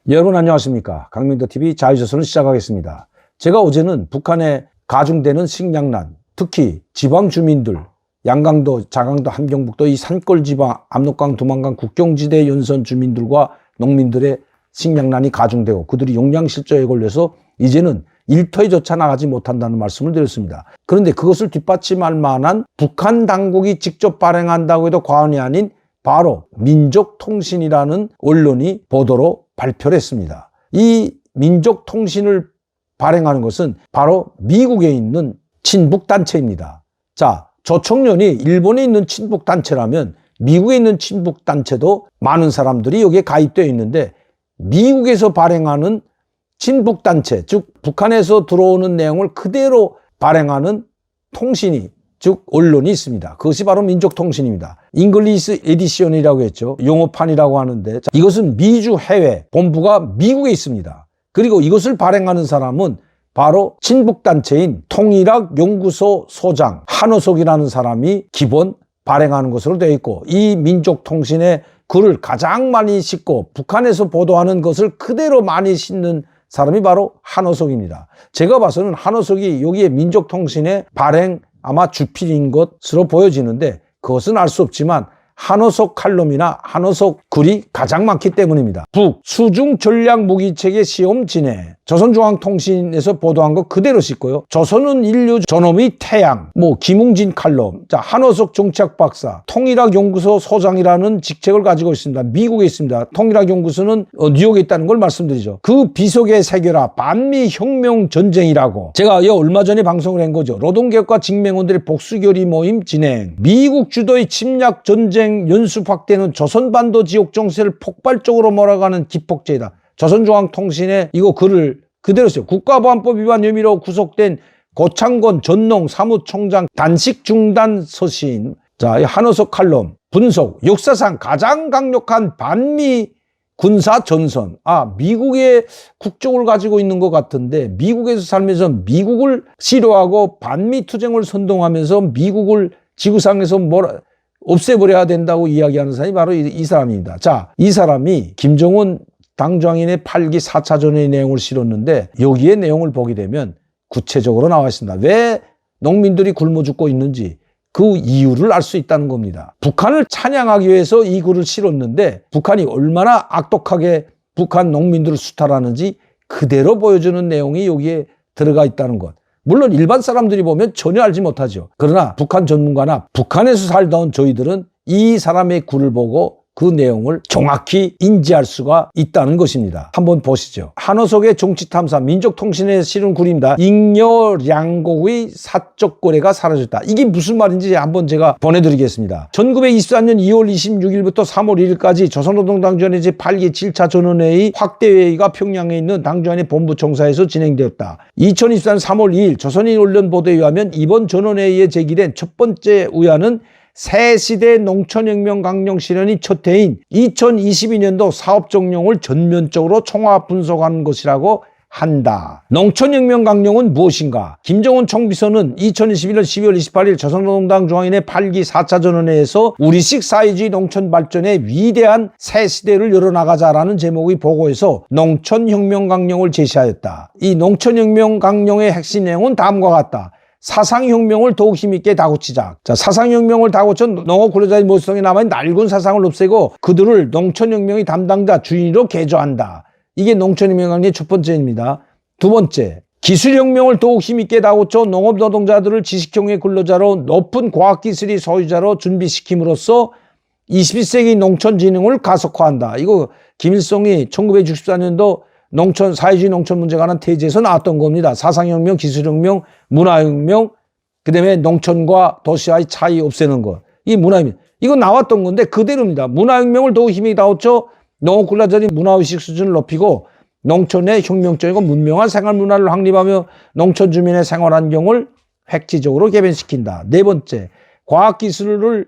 여러분 안녕하십니까. 강민도TV 자유조선을 시작하겠습니다. 제가 어제는 북한에 가중되는 식량난, 특히 지방 주민들, 양강도, 자강도, 함경북도 이 산골 지방, 압록강, 두만강 국경지대 연선 주민들과 농민들의 식량난이 가중되고 그들이 용량실조에 걸려서 이제는 일터에조차 나가지 못한다는 말씀을 드렸습니다. 그런데 그것을 뒷받침할 만한 북한 당국이 직접 발행한다고 해도 과언이 아닌 바로 민족통신이라는 언론이 보도로 발표를 했습니다. 이 민족통신을 발행하는 것은 바로 미국에 있는 친북단체입니다. 자, 저 청년이 일본에 있는 친북단체라면 미국에 있는 친북단체도 많은 사람들이 여기에 가입되어 있는데 미국에서 발행하는 친북단체, 즉 북한에서 들어오는 내용을 그대로 발행하는 통신이 즉 언론이 있습니다. 그것이 바로 민족통신입니다. 잉글리시 에디션이라고 했죠. 영어판이라고 하는데 이것은 미주 해외 본부가 미국에 있습니다. 그리고 이것을 발행하는 사람은 바로 친북단체인 통일학연구소 소장 한호석이라는 사람이 기본 발행하는 것으로 되어 있고, 이 민족통신의 글을 가장 많이 싣고 북한에서 보도하는 것을 그대로 많이 싣는 사람이 바로 한호석입니다. 제가 봐서는 한호석이 여기에 민족통신의 발행 아마 주필인 것으로 보여지는데 그것은 알 수 없지만 한호석 칼럼이나 한호석 글이 가장 많기 때문입니다. 북 수중 전략 무기체계 시험 진해 조선중앙통신에서 보도한 거 그대로 싣고요. 조선은 인류 저놈의 태양 김웅진 칼럼, 자 한호석 정치학 박사 통일학연구소 소장이라는 직책을 가지고 있습니다. 미국에 있습니다. 통일학연구소는 뉴욕에 있다는 걸 말씀드리죠. 그 비속에 새겨라 반미혁명 전쟁이라고 제가 얼마 전에 방송을 한 거죠. 노동개혁과 직맹원들의 복수결의 모임 진행, 미국 주도의 침략 전쟁 연습 확대는 조선반도 지역 정세를 폭발적으로 몰아가는 기폭제이다. 조선중앙통신에 이거 글을 그대로 써요. 국가보안법 위반 혐의로 구속된 고창권 전농 사무총장 단식 중단 서신. 자, 한호석 칼럼 분석, 역사상 가장 강력한 반미 군사 전선. 미국의 국적을 가지고 있는 것 같은데 미국에서 살면서 미국을 싫어하고 반미 투쟁을 선동하면서 미국을 지구상에서 없애버려야 된다고 이야기하는 사람이 바로 이 사람입니다. 자, 이 사람이 김정은 당정인의 8기 4차 전의 내용을 실었는데 여기에 내용을 보게 되면 구체적으로 나와 있습니다. 왜 농민들이 굶어 죽고 있는지 그 이유를 알 수 있다는 겁니다. 북한을 찬양하기 위해서 이 글을 실었는데 북한이 얼마나 악독하게 북한 농민들을 수탈하는지 그대로 보여주는 내용이 여기에 들어가 있다는 것. 물론 일반 사람들이 보면 전혀 알지 못하죠. 그러나 북한 전문가나 북한에서 살다 온 저희들은 이 사람의 글을 보고 그 내용을 정확히 인지할 수가 있다는 것입니다. 한번 보시죠. 한호석의 정치탐사 민족통신에 실은 글입니다. 잉여량곡의 사적 거래가 사라졌다. 이게 무슨 말인지 한번 제가 보내드리겠습니다. 1924년 2월 26일부터 3월 1일까지 조선노동당주연회 제8기 7차 전원회의 확대회의가 평양에 있는 당주연회 본부총사에서 진행되었다. 2024년 3월 2일 조선인 언론 보도에 의하면 이번 전원회의에 제기된 첫 번째 의안은 새시대 농촌혁명 강령 실현이 첫 해인 2022년도 사업 정령을 전면적으로 총합 분석한 것이라고 한다. 농촌혁명 강령은 무엇인가? 김정은 총비서는 2021년 12월 28일 조선노동당 중앙위원회 8기 4차 전원회에서 우리식 사회주의 농촌 발전의 위대한 새 시대를 열어나가자라는 제목의 보고에서 농촌혁명 강령을 제시하였다. 이 농촌혁명 강령의 핵심 내용은 다음과 같다. 사상혁명을 더욱 힘있게 다고치자. 자, 사상혁명을 다고쳐 농업 근로자의 모성에 남아있는 낡은 사상을 없애고 그들을 농촌혁명의 담당자, 주인으로 개조한다. 이게 농촌혁명 강령의 첫 번째입니다. 두 번째, 기술혁명을 더욱 힘있게 다고쳐 농업 노동자들을 지식형의 근로자로 높은 과학기술의 소유자로 준비시킴으로써 21세기 농촌진흥을 가속화한다. 이거 김일성이 1964년도 사회주의 농촌 문제에 관한 태제에서 나왔던 겁니다. 사상혁명, 기술혁명, 문화혁명, 그 다음에 농촌과 도시와의 차이 없애는 것. 이 문화혁명. 이거 나왔던 건데 그대로입니다. 문화혁명을 더욱 힘이 다우쳐 농업 근로자들의 문화의식 수준을 높이고 농촌의 혁명적이고 문명한 생활문화를 확립하며 농촌 주민의 생활환경을 획기적으로 개변시킨다. 네 번째, 과학기술을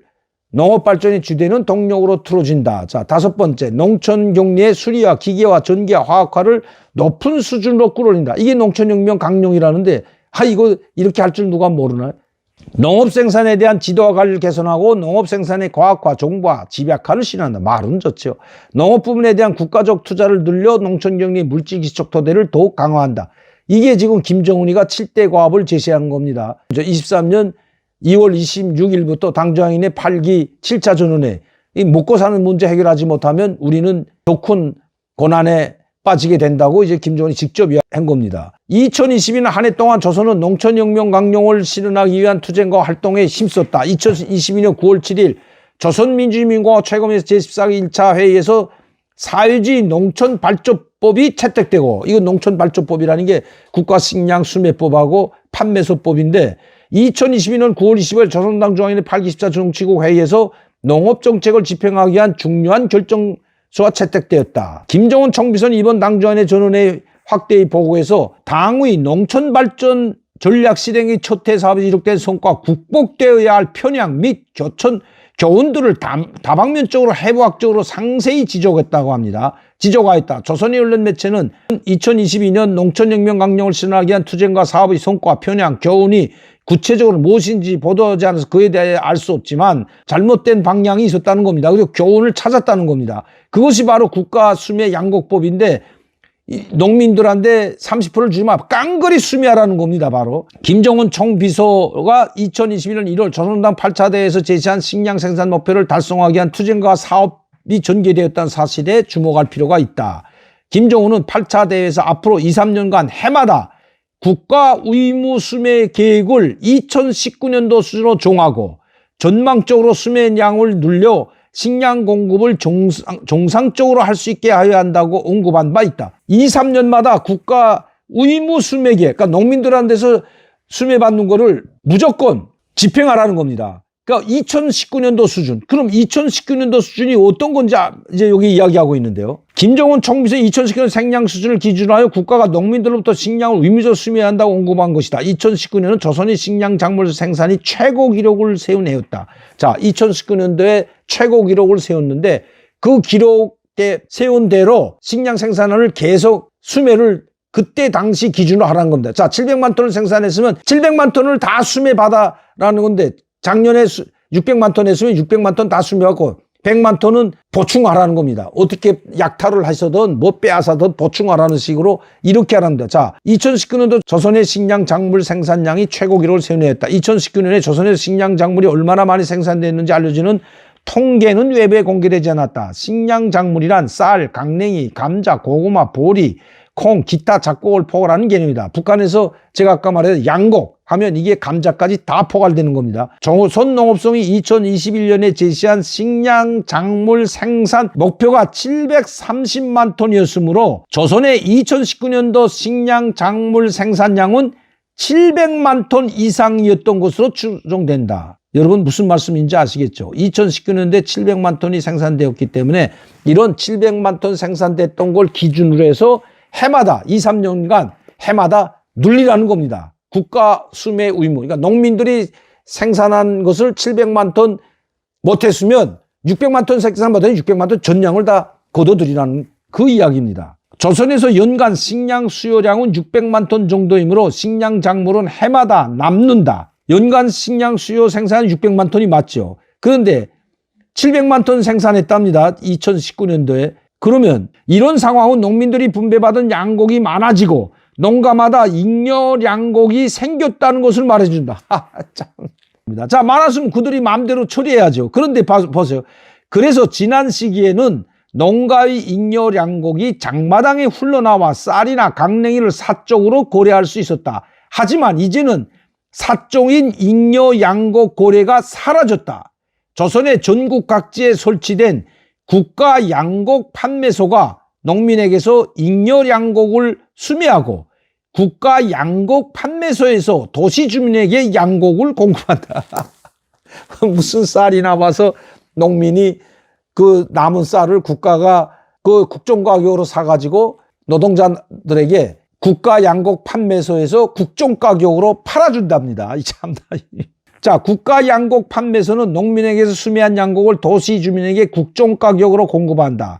농업 발전의 주되는 동력으로 틀어진다. 자, 다섯 번째, 농촌 격리의 수리와 기계화, 전기화, 화학화를 높은 수준으로 끌어올린다. 이게 농촌혁명 강령이라는데, 이거 이렇게 할 줄 누가 모르나요? 농업 생산에 대한 지도와 관리를 개선하고 농업 생산의 과학화, 정보화, 집약화를 실현한다. 말은 좋죠. 농업 부분에 대한 국가적 투자를 늘려 농촌경리 물질 기초 토대를 더욱 강화한다. 이게 지금 김정은이가 7대 과업을 제시한 겁니다. 23년 2월 26일부터 당정인의 8기 7차 전원회, 이 먹고 사는 문제 해결하지 못하면 우리는 더 큰 고난에 빠지게 된다고 이제 김정은이 직접 한 겁니다. 2022년 한 해 동안 조선은 농촌혁명 강령을 실현하기 위한 투쟁과 활동에 힘썼다. 2022년 9월 7일 조선민주주의민주공화국 최고위원회 제14기 1차 회의에서 사회주의 농촌발전법이 채택되고, 이거 농촌발전법이라는 게 국가식량수매법하고 판매소법인데, 2022년 9월 20일 조선당 중앙위원회 8기 14 정치국 회의에서 농업정책을 집행하기 위한 중요한 결정서가 채택되었다. 김정은 총비서는 이번 당중앙위원회 전원회 확대의 보고에서 당의 농촌발전 전략 실행의 첫해 사업이 이룩된 성과, 국복되어야 할 편향 및 교훈들을 다방면적으로 해부학적으로 상세히 지적했다고 합니다. 지적하였다. 조선의 언론 매체는 2022년 농촌혁명 강령을 실현하기 위한 투쟁과 사업의 성과, 편향, 교훈이 구체적으로 무엇인지 보도하지 않아서 그에 대해 알 수 없지만 잘못된 방향이 있었다는 겁니다. 그리고 교훈을 찾았다는 겁니다. 그것이 바로 국가수매양곡법인데, 농민들한테 30%를 주지만 깡그리 수매하라는 겁니다. 바로 김정은 총비서가 2021년 1월 조선당 8차 대회에서 제시한 식량 생산 목표를 달성하기 위한 투쟁과 사업이 전개되었다는 사실에 주목할 필요가 있다. 김정은은 8차 대회에서 앞으로 2, 3년간 해마다 국가 의무 수매 계획을 2019년도 수준으로 정하고 전망적으로 수매량을 늘려 식량 공급을 정상적으로 할 수 있게 하여야 한다고 언급한 바 있다. 2, 3년마다 국가 의무 수매 계획, 그러니까 농민들한테서 수매받는 거를 무조건 집행하라는 겁니다. 그러니까 2019년도 수준. 그럼 2019년도 수준이 어떤 건지 이제 여기 이야기하고 있는데요. 김정은 총비서의 2019년 생량 수준을 기준으로 하여 국가가 농민들로부터 식량을 의무적으로 수매해야 한다고 언급한 것이다. 2019년은 조선의 식량 작물 생산이 최고 기록을 세운 해였다. 자, 2019년도에 최고 기록을 세웠는데 그 기록에 세운 대로 식량 생산을 계속 수매를 그때 당시 기준으로 하라는 겁니다. 자, 700만 톤을 생산했으면 700만 톤을 다 수매받아라는 건데, 작년에 600만 톤 했으면 600만 톤 다 수매하고 100만 톤은 보충하라는 겁니다. 어떻게 약탈을 하셔든 뭐 빼앗아든 보충하라는 식으로 이렇게 하랍니다. 자, 2019년도 조선의 식량 작물 생산량이 최고 기록을 세운했다. 2019년에 조선의 식량 작물이 얼마나 많이 생산됐는지 알려주는 통계는 외부에 공개되지 않았다. 식량 작물이란 쌀, 강냉이, 감자, 고구마, 보리, 콩, 기타 작곡을 포괄하는 개념이다. 북한에서 제가 아까 말했던 양곡 하면 이게 감자까지 다 포괄되는 겁니다. 조선농업성이 2021년에 제시한 식량 작물 생산 목표가 730만 톤이었으므로 조선의 2019년도 식량 작물 생산량은 700만 톤 이상이었던 것으로 추정된다. 여러분 무슨 말씀인지 아시겠죠? 2019년도에 700만 톤이 생산되었기 때문에 이런 700만 톤 생산됐던 걸 기준으로 해서 해마다 2, 3년간 해마다 늘리라는 겁니다. 국가 수매 의무. 그러니까 농민들이 생산한 것을 700만 톤 못했으면 600만 톤 생산받으면 600만 톤 전량을 다 거둬들이라는 그 이야기입니다. 조선에서 연간 식량 수요량은 600만 톤 정도이므로 식량 작물은 해마다 남는다. 연간 식량 수요 생산은 600만 톤이 맞죠. 그런데 700만 톤 생산했답니다. 2019년도에. 그러면 이런 상황은 농민들이 분배받은 양곡이 많아지고 농가마다 잉여 양곡이 생겼다는 것을 말해준다. 자, 많았으면 그들이 마음대로 처리해야죠. 그런데 보세요. 그래서 지난 시기에는 농가의 잉여 양곡이 장마당에 흘러나와 쌀이나 강냉이를 사적으로 거래할 수 있었다. 하지만 이제는 사적인 잉여 양곡 거래가 사라졌다. 조선의 전국 각지에 설치된 국가 양곡 판매소가 농민에게서 잉여 양곡을 수매하고 국가 양곡 판매소에서 도시 주민에게 양곡을 공급한다. 무슨 쌀이 나와서 농민이 그 남은 쌀을 국가가 그 국정가격으로 사가지고 노동자들에게 국가 양곡 판매소에서 국정가격으로 팔아준답니다. 참나. 자, 국가 양곡 판매소는 농민에게서 수매한 양곡을 도시 주민에게 국정가격으로 공급한다.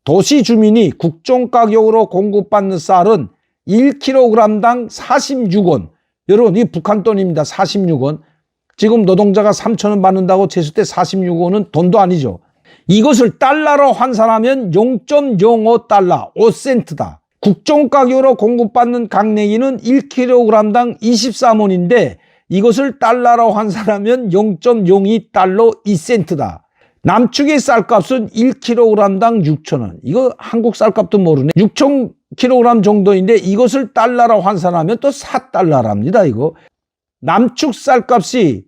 도시 주민이 국정가격으로 공급받는 쌀은 1kg당 46원. 여러분, 이 북한 돈입니다. 46원. 지금 노동자가 3,000원 받는다고 제수 때 46원은 돈도 아니죠. 이것을 달러로 환산하면 0.05달러, 5센트다. 국정가격으로 공급받는 강냉이는 1kg당 23원인데 이것을 달러로 환산하면 0.02달러 2센트다. 남측의 쌀값은 1kg당 6,000원. 이거 한국 쌀값도 모르네. 6,000kg 정도인데 이것을 달러로 환산하면 또 4달러랍니다. 이거. 남측 쌀값이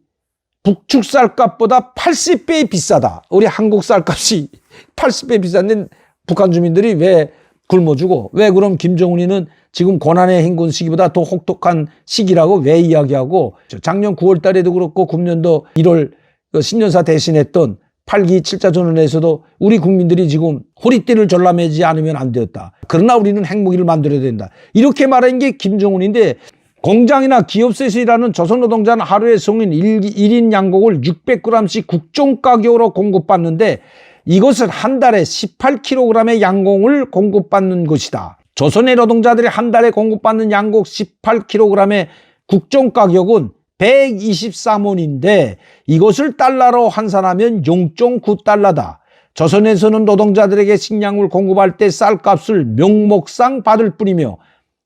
북측 쌀값보다 80배 비싸다. 우리 한국 쌀값이 80배 비싼데 북한 주민들이 왜 굶어주고, 왜 그럼 김정은이는 지금 고난의 행군 시기보다 더 혹독한 시기라고 왜 이야기하고, 작년 9월 달에도 그렇고 금년도 1월 신년사 대신했던 8기 7차 전원에서도 우리 국민들이 지금 허리띠를 졸라매지 않으면 안 되었다. 그러나 우리는 핵무기를 만들어야 된다. 이렇게 말한 게 김정은인데, 공장이나 기업에서 일하는 조선노동자는 하루에 성인 1인 양곡을 600g씩 국정가격으로 공급받는데 이것은 한 달에 18kg의 양곡을 공급받는 것이다. 조선의 노동자들이 한 달에 공급받는 양곡 18kg의 국정가격은 123원인데 이것을 달러로 환산하면 0.9달러다. 조선에서는 노동자들에게 식량을 공급할 때 쌀값을 명목상 받을 뿐이며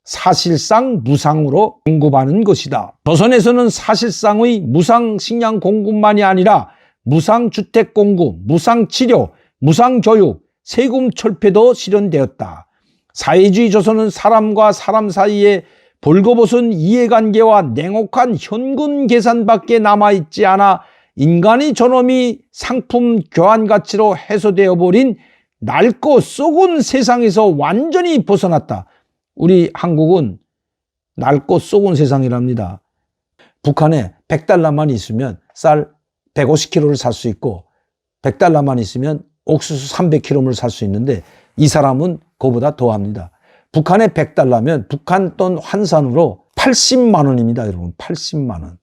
사실상 무상으로 공급하는 것이다. 조선에서는 사실상의 무상 식량 공급만이 아니라 무상 주택 공급, 무상 치료, 무상 교육, 세금 철폐도 실현되었다. 사회주의 조선은 사람과 사람 사이에 벌거벗은 이해관계와 냉혹한 현금 계산밖에 남아있지 않아 인간의 존엄이 상품 교환 가치로 해소되어 버린 낡고 썩은 세상에서 완전히 벗어났다. 우리 한국은 낡고 썩은 세상이랍니다. 북한에 100달러만 있으면 쌀 150kg를 살 수 있고 100달러만 있으면 옥수수 300kg를 살 수 있는데 이 사람은 그보다 더합니다. 북한에 100달러면 북한 돈 환산으로 80만 원입니다. 여러분, 80만 원.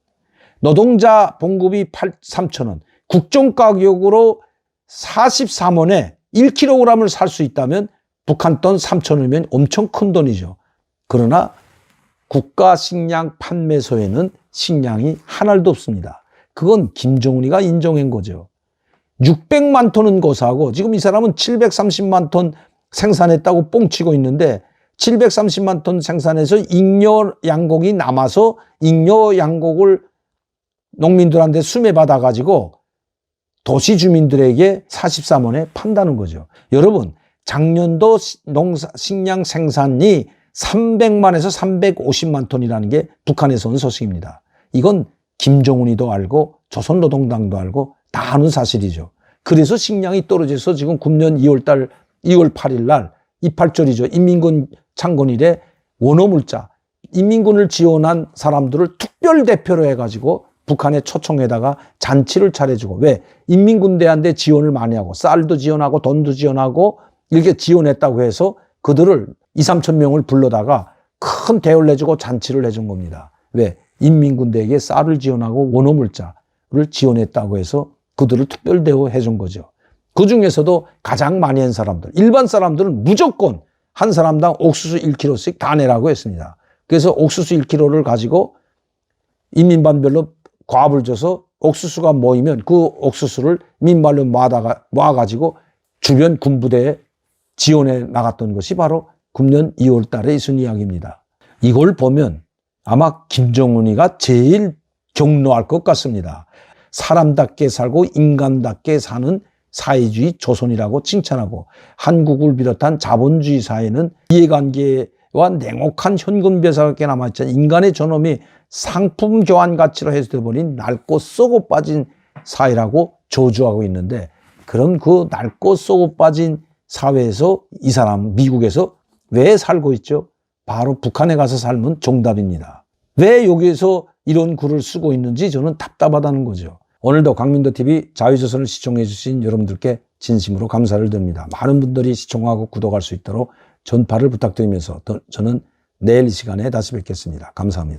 노동자 봉급이 3,000원. 국정가격으로 43원에 1kg을 살 수 있다면 북한 돈 3,000원이면 엄청 큰 돈이죠. 그러나 국가 식량 판매소에는 식량이 한 알도 없습니다. 그건 김정은이가 인정한 거죠. 600만 톤은 고사하고 지금 이 사람은 730만 톤 생산했다고 뻥치고 있는데 730만 톤 생산해서 잉여 양곡이 남아서 잉여 양곡을 농민들한테 수매받아 가지고 도시 주민들에게 43원에 판다는 거죠. 여러분, 작년도 식량 생산이 300만에서 350만 톤이라는 게 북한에서 온 소식입니다. 이건 김정은이도 알고 조선노동당도 알고 다 아는 사실이죠. 그래서 식량이 떨어져서 지금 금년 2월 8일 날 이팔절이죠. 인민군 창건일에 원어물자, 인민군을 지원한 사람들을 특별대표로 해가지고 북한에 초청해다가 잔치를 차려주고, 왜? 인민군대한테 지원을 많이 하고 쌀도 지원하고 돈도 지원하고 이렇게 지원했다고 해서 그들을 2, 3천 명을 불러다가 큰 대우를 내주고 잔치를 해준 겁니다. 왜? 인민군대에게 쌀을 지원하고 원어물자를 지원했다고 해서 그들을 특별 대우해 준 거죠. 그 중에서도 가장 많이 한 사람들, 일반 사람들은 무조건 한 사람당 옥수수 1kg씩 다 내라고 했습니다. 그래서 옥수수 1kg를 가지고 인민반별로 과업을 줘서 옥수수가 모이면 그 옥수수를 민말로 모아가지고 주변 군부대에 지원해 나갔던 것이 바로 금년 2월 달에 있은 이야기입니다. 이걸 보면 아마 김정은이가 제일 격노할 것 같습니다. 사람답게 살고 인간답게 사는 사회주의 조선이라고 칭찬하고, 한국을 비롯한 자본주의 사회는 이해관계와 냉혹한 현금 배상밖에 남아있지 않은 인간의 존엄이 상품 교환 가치로 해소돼버린 낡고 썩어 빠진 사회라고 저주하고 있는데, 그런 그 낡고 썩어 빠진 사회에서 이 사람 미국에서 왜 살고 있죠? 바로 북한에 가서 살면 정답입니다. 왜 여기에서 이런 글을 쓰고 있는지 저는 답답하다는 거죠. 오늘도 강민도TV 자유조선을 시청해 주신 여러분들께 진심으로 감사를 드립니다. 많은 분들이 시청하고 구독할 수 있도록 전파를 부탁드리면서 저는 내일 이 시간에 다시 뵙겠습니다. 감사합니다.